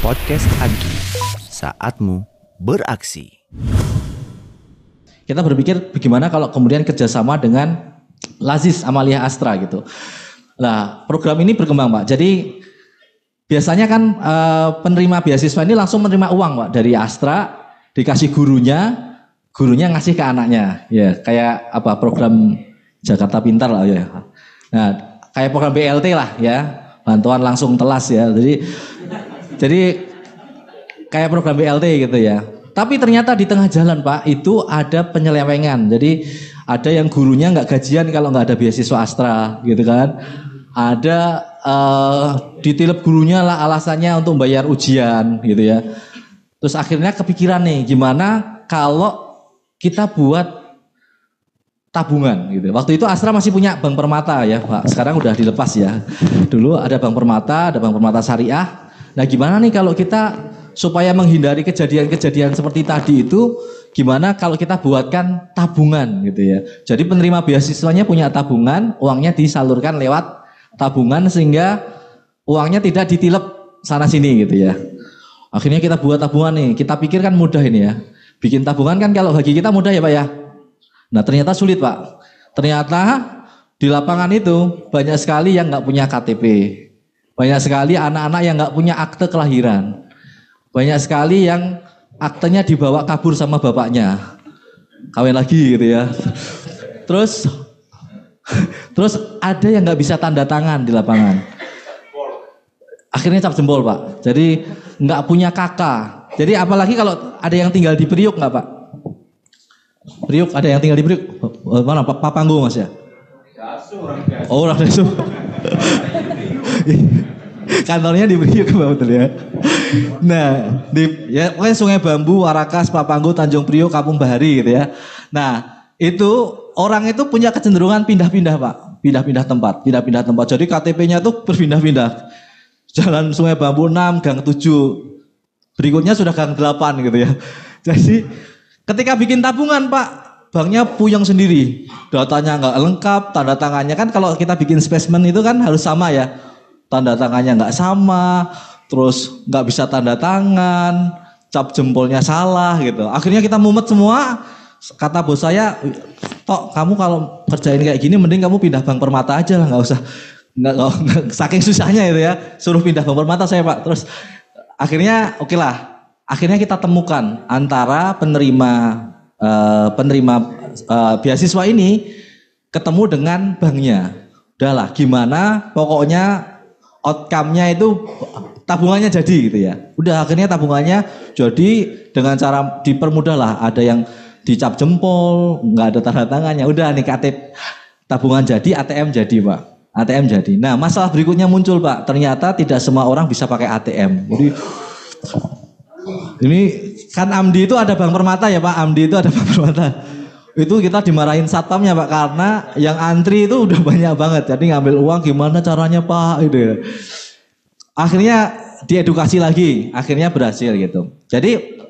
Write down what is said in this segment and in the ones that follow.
Podcast Agi, saatmu beraksi. Kita berpikir bagaimana kalau kemudian kerjasama dengan Lazis Amalia Astra gitu. Nah, program ini berkembang Pak. Jadi biasanya kan penerima beasiswa ini langsung menerima uang Pak dari Astra, dikasih gurunya ngasih ke anaknya. Ya, kayak apa program Jakarta Pintar lah ya. Nah, kayak program BLT lah ya, bantuan langsung telas ya. Jadi kayak program BLT gitu ya. Tapi ternyata di tengah jalan Pak itu ada penyelewengan. Jadi ada yang gurunya nggak gajian kalau nggak ada beasiswa Astra gitu kan. Ada ditilep gurunya lah alasannya untuk bayar ujian gitu ya. Terus akhirnya kepikiran nih gimana kalau kita buat tabungan gitu. Waktu itu Astra masih punya Bank Permata ya Pak. Sekarang udah dilepas ya. Dulu ada Bank Permata, ada Bank Permata Syariah. Nah gimana nih kalau kita supaya menghindari kejadian-kejadian seperti tadi itu, gimana kalau kita buatkan tabungan gitu ya. Jadi penerima beasiswanya punya tabungan, uangnya disalurkan lewat tabungan sehingga uangnya tidak ditilep sana sini gitu ya. Akhirnya kita buat tabungan nih, kita pikir kan mudah ini ya. Bikin tabungan kan kalau bagi kita mudah ya Pak ya. Nah ternyata sulit Pak. Ternyata di lapangan itu banyak sekali yang nggak punya KTP. Banyak sekali anak-anak yang nggak punya akte kelahiran. Banyak sekali yang aktenya dibawa kabur sama bapaknya. Kawin lagi gitu ya. Terus ada yang nggak bisa tanda tangan di lapangan. Akhirnya cap jempol Pak. Jadi nggak punya kakak. Jadi apalagi kalau ada yang tinggal di Priuk nggak Pak? Priuk ada yang tinggal di Priuk? Mana Pak Papanggo Mas ya? Oh orang Dasu. Kantornya di Priuk betul ya. Nah, ya pokoknya Sungai Bambu, Warakas, Papanggo, Tanjung Priok, Kampung Bahari gitu ya. Nah, itu orang itu punya kecenderungan pindah-pindah Pak, pindah-pindah tempat. Jadi KTP-nya tuh berpindah-pindah. Jalan Sungai Bambu 6, Gang 7. Berikutnya sudah Gang 8 gitu ya. Jadi ketika bikin tabungan Pak, banknya puyeng sendiri. Datanya nggak lengkap, tanda tangannya kan kalau kita bikin spesimen itu kan harus sama ya. Tanda tangannya nggak sama, terus nggak bisa tanda tangan, cap jempolnya salah gitu. Akhirnya kita mumet semua. Kata bos saya, Tok kamu kalau kerjain kayak gini mending kamu pindah Bank Permata aja lah, nggak usah nggak saking susahnya itu ya, suruh pindah Bank Permata saya Pak. Terus akhirnya oke lah, akhirnya kita temukan antara penerima beasiswa ini ketemu dengan banknya. Udahlah, gimana pokoknya outcome-nya itu tabungannya jadi gitu ya. Udah akhirnya tabungannya jadi dengan cara dipermudah lah. Ada yang dicap jempol, nggak ada tanda tangannya. Udah nih KTP tabungan jadi, ATM jadi Pak. ATM jadi. Nah masalah berikutnya muncul Pak. Ternyata tidak semua orang bisa pakai ATM. Jadi ini kan Amdi itu ada Bank Permata ya Pak. Amdi itu ada Bank Permata. Itu kita dimarahin satpamnya Pak karena yang antri itu udah banyak banget. Jadi ngambil uang gimana caranya Pak itu ya. Akhirnya diedukasi lagi, akhirnya berhasil gitu. Jadi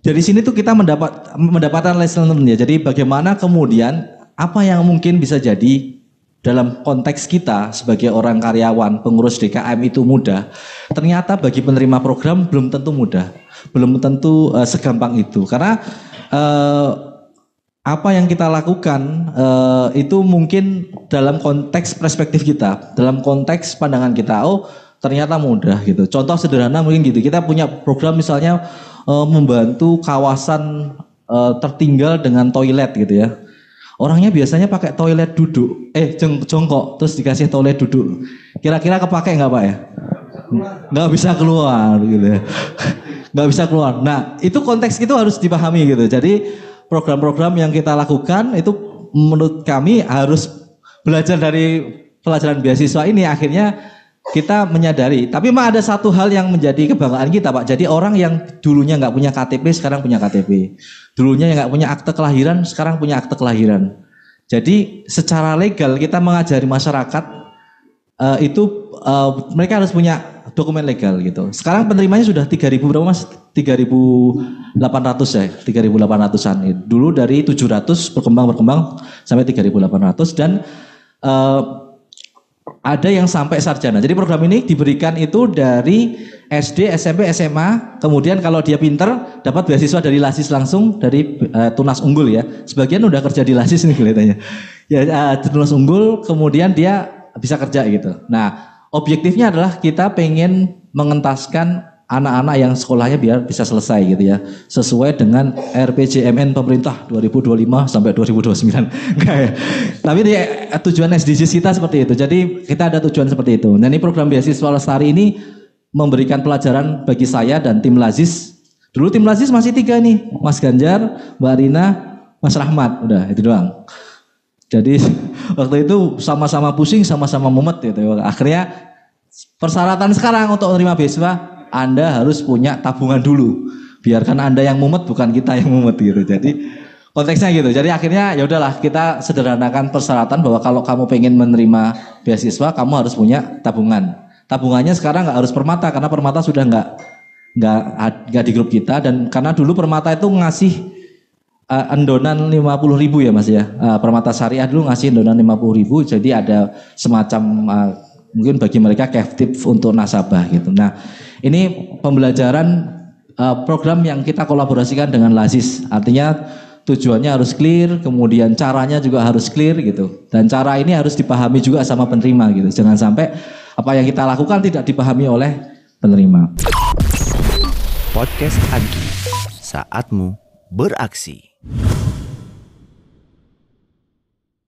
dari sini tuh kita mendapatkan lesson learned ya. Jadi bagaimana kemudian apa yang mungkin bisa jadi dalam konteks kita sebagai orang karyawan pengurus DKM itu mudah. Ternyata bagi penerima program belum tentu mudah, belum tentu segampang itu karena apa yang kita lakukan itu mungkin dalam konteks perspektif kita, dalam konteks pandangan kita, oh ternyata mudah gitu. Contoh sederhana mungkin gitu, kita punya program misalnya membantu kawasan tertinggal dengan toilet gitu ya. Orangnya biasanya pakai toilet duduk, jongkok, terus dikasih toilet duduk. Kira-kira kepake nggak Pak ya? Nggak bisa keluar gitu ya. Nggak bisa keluar. Nah itu konteks itu harus dipahami gitu. Jadi program-program yang kita lakukan itu menurut kami harus belajar dari pelajaran beasiswa ini. Akhirnya kita menyadari. Tapi memang ada satu hal yang menjadi kebanggaan kita Pak. Jadi orang yang dulunya nggak punya KTP sekarang punya KTP. Dulunya yang nggak punya akte kelahiran sekarang punya akte kelahiran. Jadi secara legal kita mengajari masyarakat mereka harus punya dokumen legal gitu. Sekarang penerimanya sudah 3.000 berapa Mas? 3.800 ya, 3.800-an. Dulu dari 700 berkembang sampai 3.800 dan ada yang sampai sarjana. Jadi program ini diberikan itu dari SD, SMP, SMA, kemudian kalau dia pinter dapat beasiswa dari LASIS langsung dari Tunas Unggul ya. Sebagian udah kerja di LASIS nih kelihatannya. Ya Tunas Unggul, kemudian dia bisa kerja gitu. Nah, objektifnya adalah kita pengen mengentaskan anak-anak yang sekolahnya biar bisa selesai gitu ya. Sesuai dengan RPJMN pemerintah 2025 sampai 2029. Tapi tujuan SDGs kita seperti itu. Jadi kita ada tujuan seperti itu. Nah, ini program beasiswa lestari ini memberikan pelajaran bagi saya dan tim LASIS. Dulu tim LASIS masih 3 nih. Mas Ganjar, Mbak Rina, Mas Rahmat. Udah itu doang. Jadi waktu itu sama-sama pusing, sama-sama mumet gitu. Akhirnya persyaratan sekarang untuk menerima beasiswa, Anda harus punya tabungan dulu. Biarkan Anda yang mumet, bukan kita yang mumet gitu. Jadi konteksnya gitu. Jadi akhirnya ya udahlah, kita sederhanakan persyaratan bahwa kalau kamu pengen menerima beasiswa, kamu harus punya tabungan. Tabungannya sekarang nggak harus Permata karena Permata sudah nggak di grup kita, dan karena dulu Permata itu ngasih endonan 50.000 ya Mas ya. Permata Syariah dulu ngasih endonan 50.000, jadi ada semacam mungkin bagi mereka captive untuk nasabah gitu. Nah, ini pembelajaran program yang kita kolaborasikan dengan LASIS. Artinya tujuannya harus clear, kemudian caranya juga harus clear gitu. Dan cara ini harus dipahami juga sama penerima gitu. Jangan sampai apa yang kita lakukan tidak dipahami oleh penerima. Podcast Agi, saatmu beraksi.